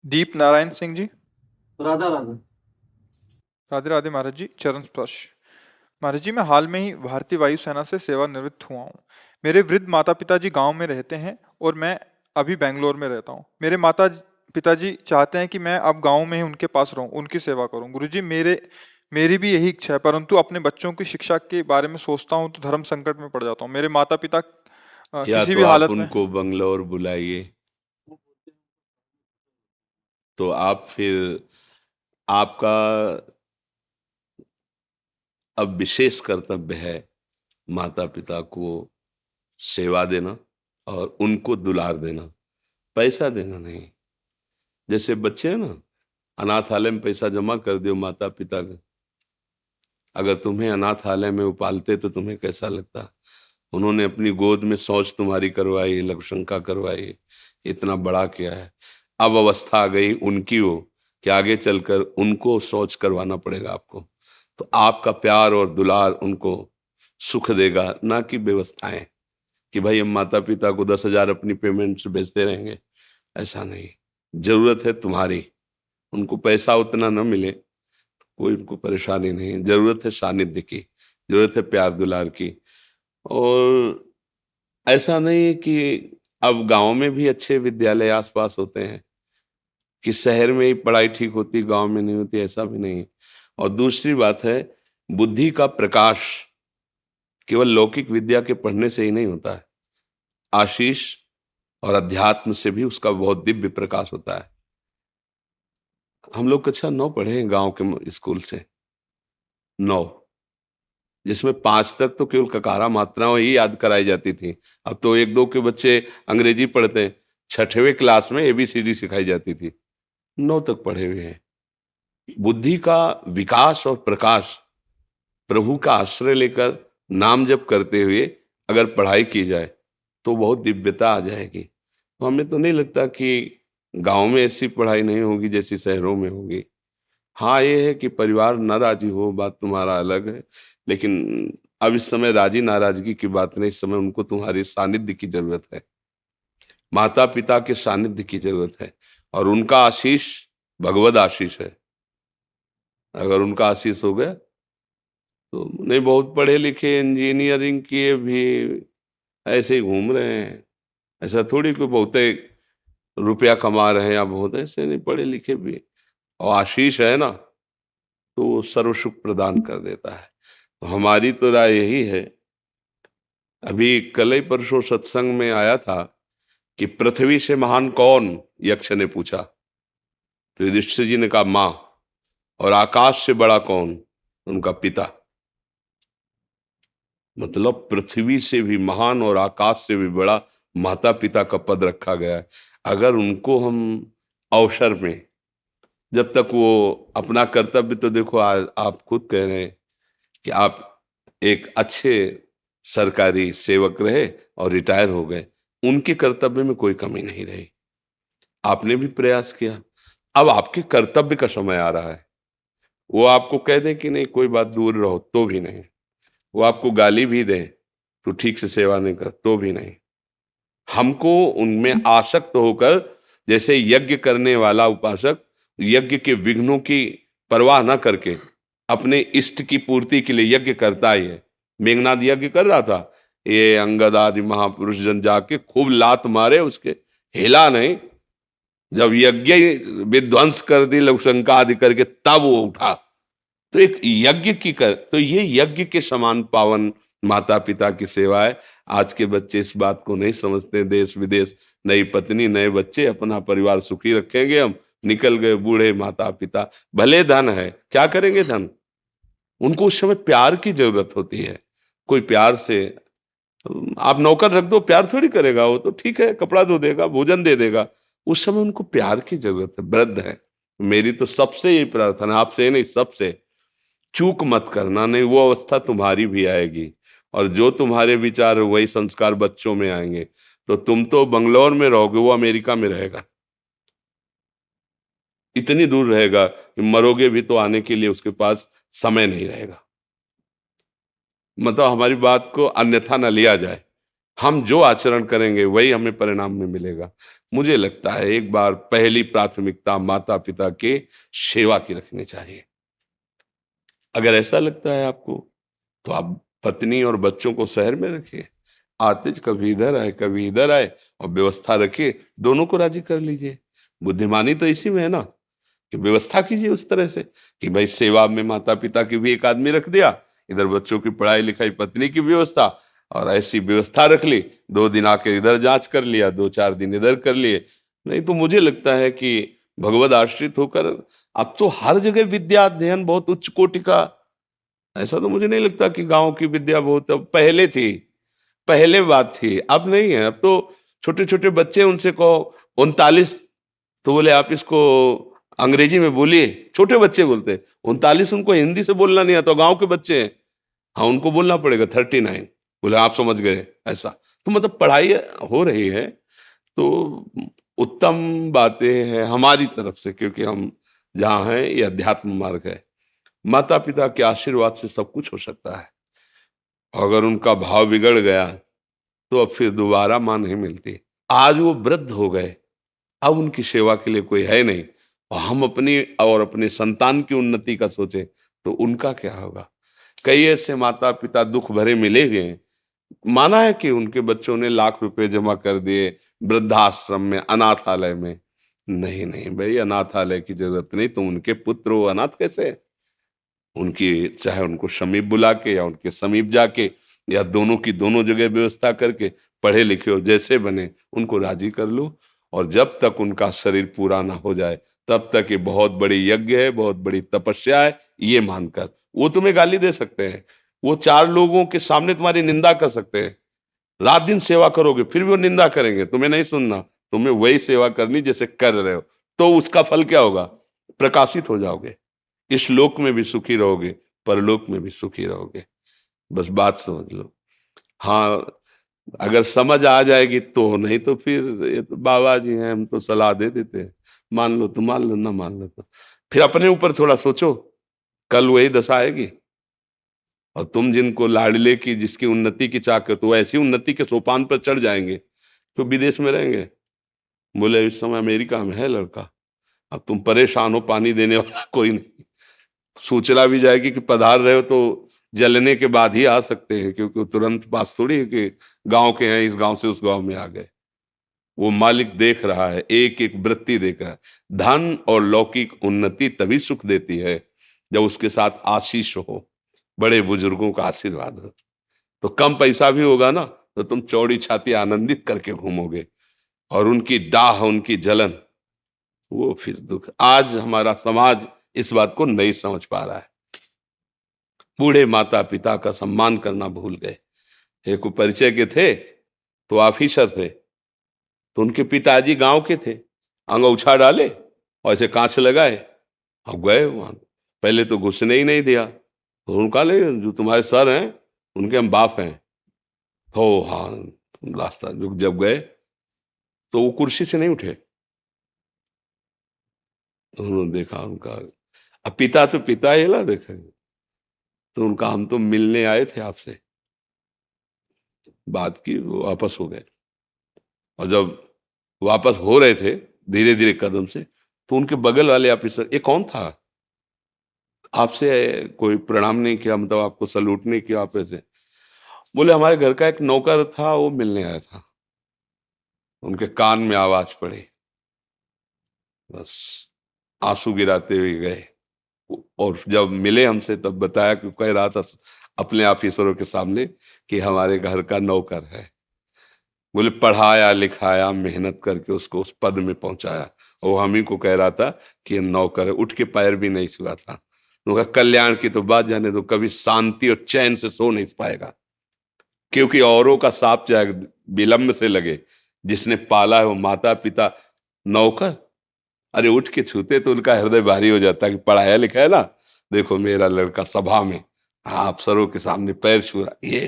दीप नारायण सिंह जी। राधा राधा। राधे राधे महाराज जी, चरण स्पर्श। महाराज जी, मैं हाल में ही भारतीय वायुसेना से सेवानिवृत्त हुआ हूँ। मेरे वृद्ध माता पिताजी गांव में रहते हैं और मैं अभी बेंगलोर में रहता हूँ। मेरे माता पिताजी चाहते हैं कि मैं अब गांव में ही उनके पास रहूं, उनकी सेवा करूं। गुरुजी, मेरी भी यही इच्छा है, परंतु अपने बच्चों की शिक्षा के बारे में सोचता हूँ तो धर्म संकट में पड़ जाता हूँ। मेरे माता पिता या किसी तो भी आप हालत में। उनको बंगलौर बुलाइए, तो आप फिर आपका अब विशेष कर्तव्य है माता पिता को सेवा देना और उनको दुलार देना, पैसा देना नहीं। जैसे बच्चे हैं ना, अनाथालय में पैसा जमा कर दो माता पिता का। अगर तुम्हें अनाथालय में वो पालते तो तुम्हें कैसा लगता? उन्होंने अपनी गोद में शौच तुम्हारी करवाई, लघुशंका करवाई, इतना बड़ा किया है। अब अवस्था आ गई उनकी हो कि आगे चलकर उनको शौच करवाना पड़ेगा आपको। तो आपका प्यार और दुलार उनको सुख देगा, ना कि व्यवस्थाएं कि भाई हम माता पिता को 10,000 अपनी पेमेंट से भेजते रहेंगे। ऐसा नहीं। जरूरत है तुम्हारी, उनको पैसा उतना न मिले, कोई उनको परेशानी नहीं। जरूरत है सानिध्य की, जरूरत है प्यार दुलार की। और ऐसा नहीं है कि अब गांव में भी अच्छे विद्यालय आसपास होते हैं कि शहर में ही पढ़ाई ठीक होती, गांव में नहीं होती, ऐसा भी नहीं। और दूसरी बात है, बुद्धि का प्रकाश केवल लौकिक विद्या के पढ़ने से ही नहीं होता है। आशीष और अध्यात्म से भी उसका बहुत दिव्य प्रकाश होता है। हम लोग कक्षा 9 पढ़े हैं गांव के स्कूल से, 9, जिसमें 5 तक तो केवल ककारा मात्राएं ही याद कराई जाती थी। अब तो 1-2 के बच्चे अंग्रेजी पढ़ते हैं। 6वीं क्लास में ABCD सिखाई जाती थी। 9 तक पढ़े हुए हैं। बुद्धि का विकास और प्रकाश प्रभु का आश्रय लेकर नाम जप करते हुए अगर पढ़ाई की जाए तो बहुत दिव्यता आ जाएगी। तो हमें तो नहीं लगता कि गांव में ऐसी पढ़ाई नहीं होगी जैसी शहरों में होगी। हाँ, ये है कि परिवार न राजी हो, बात तुम्हारा अलग है। लेकिन अब इस समय राजी नाराजगी की बात नहीं, इस समय उनको तुम्हारी सानिध्य की जरूरत है, माता पिता के सानिध्य की जरूरत है। और उनका आशीष भगवद आशीष है। अगर उनका आशीष हो गया तो नहीं, बहुत पढ़े लिखे इंजीनियरिंग किए भी ऐसे ही घूम रहे हैं। ऐसा थोड़ी कोई बहुत रुपया कमा रहे हैं या बहुत, ऐसे नहीं, पढ़े लिखे भी और आशीष है ना, तो वो सर्व सुख प्रदान कर देता है। तो हमारी तो राय यही है। अभी कल ही परसों सत्संग में आया था कि पृथ्वी से महान कौन, यक्ष ने पूछा। तो युधिष्ठिर जी ने कहा माँ। और आकाश से बड़ा कौन? उनका पिता। मतलब पृथ्वी से भी महान और आकाश से भी बड़ा माता पिता का पद रखा गया है। अगर उनको हम अवसर में, जब तक वो अपना कर्तव्य, तो देखो आप खुद कह रहे हैं कि आप एक अच्छे सरकारी सेवक रहे और रिटायर हो गए, उनके कर्तव्य में कोई कमी नहीं रही। आपने भी प्रयास किया। अब आपके कर्तव्य का समय आ रहा है। वो आपको कह दें कि नहीं कोई बात, दूर रहो, तो भी नहीं। वो आपको गाली भी दें तो ठीक से सेवा नहीं कर, तो भी नहीं। हमको उनमें आसक्त होकर, जैसे यज्ञ करने वाला उपासक यज्ञ के विघ्नों की परवाह न करके अपने इष्ट की पूर्ति के लिए यज्ञ करता ही है। मेघनाद यज्ञ कर रहा था, ये अंगद आदि महापुरुष जन जाके खूब लात मारे, उसके हिला नहीं। जब यज्ञ विध्वंस कर दी लघुशंका आदि करके, तब वो उठा। तो एक यज्ञ की तो ये यज्ञ के समान पावन माता पिता की सेवा है। आज के बच्चे इस बात को नहीं समझते। देश विदेश, नई पत्नी, नए बच्चे, अपना परिवार सुखी रखेंगे हम, निकल गए बूढ़े माता पिता। भले धन है, क्या करेंगे धन? उनको उस समय प्यार की जरूरत होती है। कोई प्यार से, आप नौकर रख दो, प्यार थोड़ी करेगा वो, तो ठीक है, कपड़ा धो देगा, भोजन दे देगा। उस समय उनको प्यार की जरूरत है। वृद्ध है। मेरी तो सबसे यही प्रार्थना, आपसे नहीं, सबसे, चूक मत करना। नहीं, वो अवस्था तुम्हारी भी आएगी और जो तुम्हारे विचार वही संस्कार बच्चों में आएंगे। तो तुम तो बंगलौर में रहोगे, वो अमेरिका में रहेगा, इतनी दूर रहेगा कि मरोगे भी तो आने के लिए उसके पास समय नहीं रहेगा। मतलब हमारी बात को अन्यथा न लिया जाए। हम जो आचरण करेंगे वही हमें परिणाम में मिलेगा। मुझे लगता है एक बार पहली प्राथमिकता माता पिता के सेवा की रखनी चाहिए। अगर ऐसा लगता है आपको तो आप पत्नी और बच्चों को शहर में रखिए, आते कभी इधर आए कभी इधर आए, और व्यवस्था रखिए, दोनों को राजी कर लीजिए। बुद्धिमानी तो इसी में है ना, कि व्यवस्था कीजिए उस तरह से कि भाई सेवा में माता पिता की भी एक आदमी रख दिया, इधर बच्चों की पढ़ाई लिखाई पत्नी की व्यवस्था, और ऐसी व्यवस्था रख ली, 2 दिन आकर इधर जांच कर लिया, 2-4 दिन इधर कर लिए। नहीं तो मुझे लगता है कि भगवद आश्रित होकर अब तो हर जगह विद्या अध्ययन बहुत उच्च कोटि का। ऐसा तो मुझे नहीं लगता कि गांव की विद्या बहुत अब पहले थी, पहले बात थी, अब नहीं है। अब तो छोटे छोटे बच्चे, उनसे कहो 39, तो बोले आप इसको अंग्रेजी में बोलिए। छोटे बच्चे बोलते 39, उनको हिंदी से बोलना नहीं आता, गांव के बच्चे हैं। हाँ, उनको बोलना पड़ेगा 39, बोले आप समझ गए। ऐसा तो मतलब पढ़ाई हो रही है, तो उत्तम बातें हैं हमारी तरफ से, क्योंकि हम जहाँ हैं ये अध्यात्म मार्ग है। माता पिता के आशीर्वाद से सब कुछ हो सकता है। अगर उनका भाव बिगड़ गया तो अब फिर दोबारा मां नहीं मिलती। आज वो वृद्ध हो गए, अब उनकी सेवा के लिए कोई है नहीं, और हम अपनी और अपने संतान की उन्नति का सोचें तो उनका क्या होगा। कई ऐसे माता पिता दुख भरे मिले हुए हैं, माना है कि उनके बच्चों ने लाख रुपए जमा कर दिए वृद्धाश्रम में, अनाथालय में। नहीं नहीं भाई, अनाथालय की जरूरत नहीं, तुम उनके पुत्र हो, अनाथ कैसे। उनकी चाहे उनको समीप बुला के या उनके समीप जाके या दोनों की दोनों जगह व्यवस्था करके, पढ़े लिखे हो जैसे बने उनको राजी कर लो। और जब तक उनका शरीर पूरा ना हो जाए तब तक ये बहुत बड़ी यज्ञ है, बहुत बड़ी तपस्या है, ये मानकर। वो तुम्हें गाली दे सकते हैं, वो 4 लोगों के सामने तुम्हारी निंदा कर सकते हैं, रात दिन सेवा करोगे फिर भी वो निंदा करेंगे, तुम्हें नहीं सुनना, तुम्हें वही सेवा करनी जैसे कर रहे हो। तो उसका फल क्या होगा, प्रकाशित हो जाओगे, इस लोक में भी सुखी रहोगे, परलोक में भी सुखी रहोगे। बस बात समझ लो। हाँ, अगर समझ आ जाएगी तो, नहीं तो फिर ये तो बाबा जी हैं, हम तो सलाह दे देते हैं, मान लो तो मान लो, ना मान लो तो फिर अपने ऊपर थोड़ा सोचो, कल वही दशा आएगी। और तुम जिनको लाडले की, जिसकी उन्नति की चाह करते हो, ऐसी उन्नति के सोपान पर चढ़ जाएंगे तो विदेश में रहेंगे। बोले इस समय अमेरिका में है लड़का, अब तुम परेशान हो, पानी देने वाला कोई नहीं, सूचना भी जाएगी कि पधार रहे हो तो जलने के बाद ही आ सकते हैं, क्योंकि तुरंत पास थोड़ी है कि गांव के हैं, इस गांव से उस गांव में आ गए। वो मालिक देख रहा है, एक एक वृत्ति देख रहा है। धन और लौकिक उन्नति तभी सुख देती है जब उसके साथ आशीष हो, बड़े बुजुर्गों का आशीर्वाद हो। तो कम पैसा भी होगा ना तो तुम चौड़ी छाती आनंदित करके घूमोगे, और उनकी डाह, उनकी जलन, वो फिर दुख। आज हमारा समाज इस बात को नहीं समझ पा रहा है। बूढ़े माता पिता का सम्मान करना भूल गए। एक परिचय के थे तो ऑफिसर थे, तो उनके पिताजी गांव के थे, अंगोछा डाले और ऐसे कांच लगाए, अब गए वहां। पहले तो घुसने ही नहीं दिया, तो उनका ले जो तुम्हारे सर हैं उनके हम बाप हैं। तो हाँ, रास्ता जब गए तो वो कुर्सी से नहीं उठे। तो उन्होंने देखा उनका, अब पिता तो पिता ही ला देखेंगे, तो उनका हम तो मिलने आए थे आपसे, बात की, वो वापस हो गए। और जब वापस हो रहे थे धीरे धीरे कदम से, तो उनके बगल वाले ऑफिसर, ये कौन था, आपसे कोई प्रणाम नहीं किया, मतलब आपको सलूट नहीं किया आप ऐसे। बोले हमारे घर का एक नौकर था, वो मिलने आया था। उनके कान में आवाज पड़ी, बस आंसू गिराते हुए गए। और जब मिले हमसे तब बताया कि कह रहा था अपने ऑफिसरों के सामने कि हमारे घर का नौकर है। बोले पढ़ाया लिखाया, मेहनत करके उसको उस पद में पहुंचाया, और हम ही को कह रहा था कि ये नौकर है, उठ के पैर भी नहीं छुआ था। उनका कल्याण की तो बात जाने दो, कभी शांति और चैन से सो नहीं पाएगा, क्योंकि औरों का साप चाहे विलंब से लगे, जिसने पाला है वो माता पिता, नौकर अरे उठ के छूते तो उनका हृदय भारी हो जाता है कि पढ़ाया लिखा है ना, देखो मेरा लड़का सभा में अफसरों के सामने पैर छू रहा। ये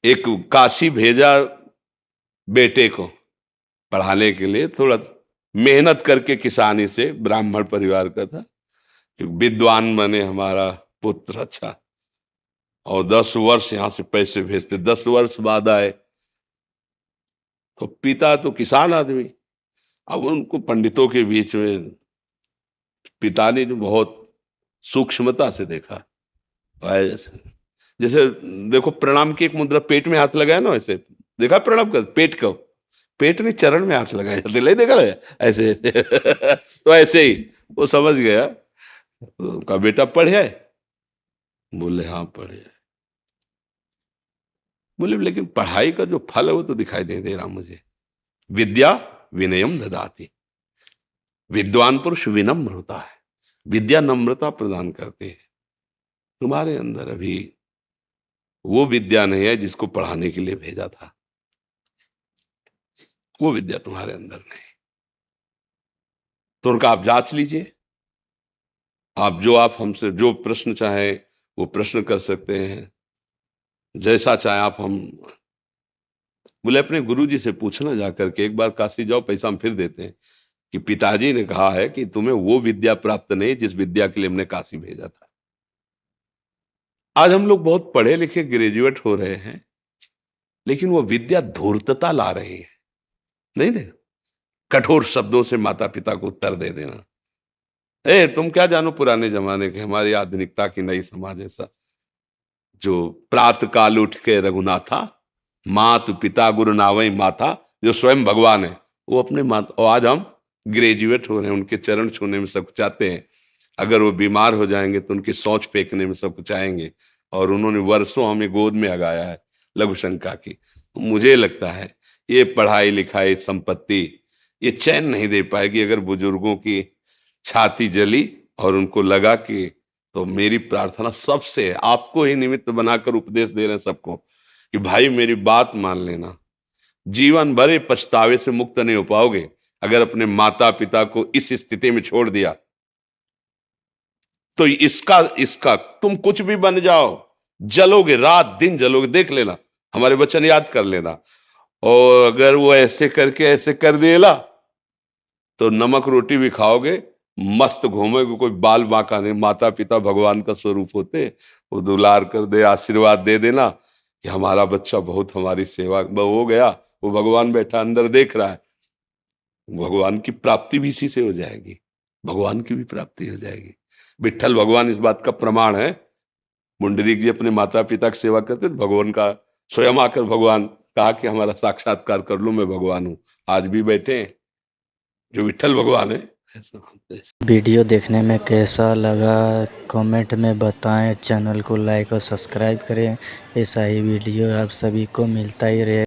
एक काशी भेजा बेटे को पढ़ाने के लिए, थोड़ा मेहनत करके, किसानी से, ब्राह्मण परिवार का था, विद्वान बने हमारा पुत्र, अच्छा। और 10 वर्ष यहाँ से पैसे भेजते, 10 वर्ष बाद आए तो पिता तो किसान आदमी, अब उनको पंडितों के बीच में पिता ने जो बहुत सूक्ष्मता से देखा, ऐसे जैसे देखो प्रणाम की एक मुद्रा, पेट में हाथ लगाया ना, ऐसे देखा प्रणाम कर, पेट नहीं चरण में हाथ लगाया जाते, ले देखा है ऐसे तो ऐसे ही वो समझ गया, तो कहा बेटा पढ़े है, बोले हाँ पढ़े है। बोले लेकिन पढ़ाई का जो फल है वो तो दिखाई नहीं दे रहा मुझे। विद्या विनयम ददाति, विद्वान पुरुष विनम्र होता है, विद्या नम्रता प्रदान करती है। तुम्हारे अंदर अभी वो विद्या नहीं है जिसको पढ़ाने के लिए भेजा था, वो विद्या तुम्हारे अंदर नहीं। तो उनका आप जांच लीजिए, आप हमसे जो प्रश्न चाहे वो प्रश्न कर सकते हैं, जैसा चाहे आप हम। बोले अपने गुरुजी से पूछना जाकर के, एक बार काशी जाओ, पैसा हम फिर देते हैं, कि पिताजी ने कहा है कि तुम्हें वो विद्या प्राप्त नहीं जिस विद्या के लिए हमने काशी भेजा था। आज हम लोग बहुत पढ़े लिखे ग्रेजुएट हो रहे हैं, लेकिन वो विद्या धूर्तता ला रही है। नहीं दे, कठोर शब्दों से माता पिता को उत्तर दे देना, तुम क्या जानो पुराने जमाने के, हमारी आधुनिकता की नई समाज ऐसा, जो प्रातः काल उठ के रघुनाथा, मात पिता गुरु नावई माता, जो स्वयं भगवान है वो अपने माता। और आज हम ग्रेजुएट हो रहे हैं, उनके चरण छूने में सब चाहते हैं, अगर वो बीमार हो जाएंगे तो उनकी सोच फेंकने में सब चाहेंगे, और उन्होंने वर्षों हमें गोद में लगाया है लघु शंका की। मुझे लगता है ये पढ़ाई लिखाई संपत्ति ये चैन नहीं दे पाएगी अगर बुजुर्गों की छाती जली और उनको लगा कि, तो मेरी प्रार्थना सबसे, आपको ही निमित्त बनाकर उपदेश दे रहे हैं सबको, कि भाई मेरी बात मान लेना, जीवन भर पछतावे से मुक्त नहीं हो पाओगे अगर अपने माता पिता को इस स्थिति में छोड़ दिया। तो इसका तुम कुछ भी बन जाओ, जलोगे, रात दिन जलोगे, देख लेना, हमारे वचन याद कर लेना। और अगर वो ऐसे करके ऐसे कर देला तो नमक रोटी भी खाओगे, मस्त घूमोगे, कोई बाल बांका नहीं। माता पिता भगवान का स्वरूप होते, वो दुलार कर दे, आशीर्वाद दे देना कि हमारा बच्चा बहुत हमारी सेवा हो गया, वो भगवान बैठा अंदर देख रहा है, भगवान की प्राप्ति भी इसी से हो जाएगी, भगवान की भी प्राप्ति हो जाएगी। विट्ठल भगवान इस बात का प्रमाण है। मुंडरीक जी अपने माता पिता की सेवा करते थे, भगवान का स्वयं आकर भगवान कहा कि हमारा साक्षात्कार कर लो, मैं भगवान हूं। आज भी बैठे हैं जो विट्ठल भगवान है। वीडियो देखने में कैसा लगा कमेंट में बताएं, चैनल को लाइक और सब्सक्राइब करें। ऐसा ही वीडियो आप सभी को मिलता ही रहे।